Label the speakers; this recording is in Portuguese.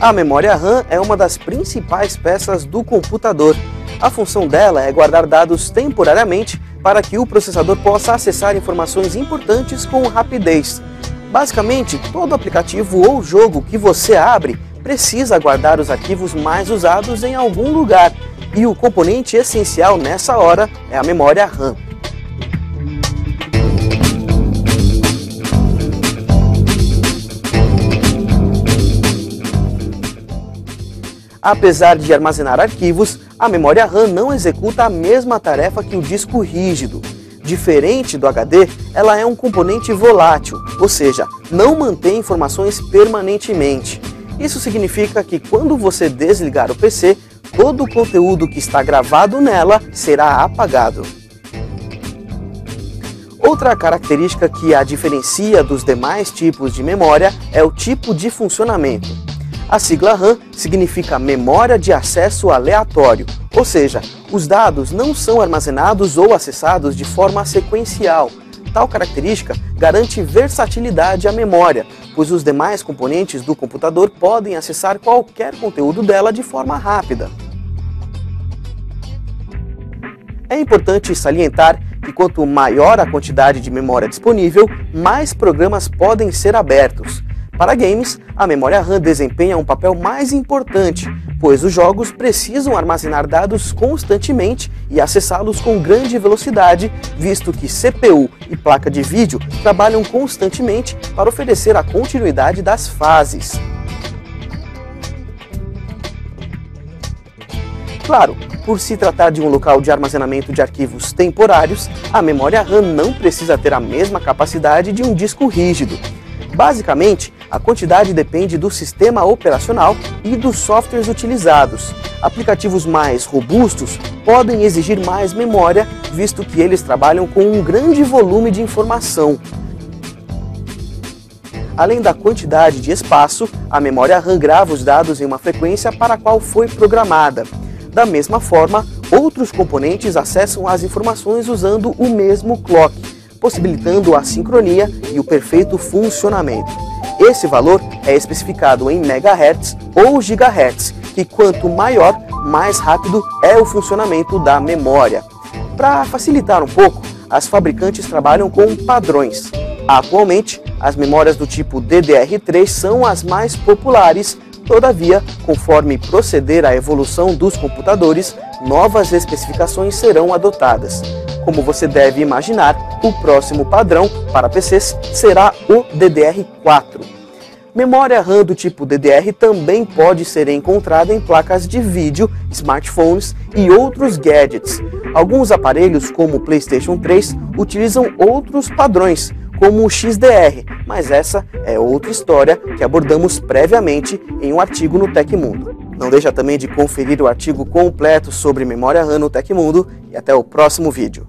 Speaker 1: A memória RAM é uma das principais peças do computador. A função dela é guardar dados temporariamente para que o processador possa acessar informações importantes com rapidez. Basicamente, todo aplicativo ou jogo que você abre precisa guardar os arquivos mais usados em algum lugar, e o componente essencial nessa hora é a memória RAM. Apesar de armazenar arquivos, a memória RAM não executa a mesma tarefa que o disco rígido. Diferente do HD, ela é um componente volátil, ou seja, não mantém informações permanentemente. Isso significa que quando você desligar o PC, todo o conteúdo que está gravado nela será apagado. Outra característica que a diferencia dos demais tipos de memória é o tipo de funcionamento. A sigla RAM significa memória de acesso aleatório, ou seja, os dados não são armazenados ou acessados de forma sequencial. Tal característica garante versatilidade à memória, pois os demais componentes do computador podem acessar qualquer conteúdo dela de forma rápida. É importante salientar que quanto maior a quantidade de memória disponível, mais programas podem ser abertos. Para games, a memória RAM desempenha um papel mais importante, pois os jogos precisam armazenar dados constantemente e acessá-los com grande velocidade, visto que CPU e placa de vídeo trabalham constantemente para oferecer a continuidade das fases. Claro, por se tratar de um local de armazenamento de arquivos temporários, a memória RAM não precisa ter a mesma capacidade de um disco rígido. Basicamente, a quantidade depende do sistema operacional e dos softwares utilizados. Aplicativos mais robustos podem exigir mais memória, visto que eles trabalham com um grande volume de informação. Além da quantidade de espaço, a memória RAM grava os dados em uma frequência para a qual foi programada. Da mesma forma, outros componentes acessam as informações usando o mesmo clock, possibilitando a sincronia e o perfeito funcionamento. Esse valor é especificado em MHz ou GHz, que quanto maior, mais rápido é o funcionamento da memória. Para facilitar um pouco, as fabricantes trabalham com padrões. Atualmente, as memórias do tipo DDR3 são as mais populares. Todavia, conforme proceder a evolução dos computadores, novas especificações serão adotadas. Como você deve imaginar, o próximo padrão para PCs será o DDR4. Memória RAM do tipo DDR também pode ser encontrada em placas de vídeo, smartphones e outros gadgets. Alguns aparelhos, como o PlayStation 3, utilizam outros padrões, como o XDR, mas essa é outra história que abordamos previamente em um artigo no Tecmundo. Não deixa também de conferir o artigo completo sobre memória RAM no Tecmundo e até o próximo vídeo.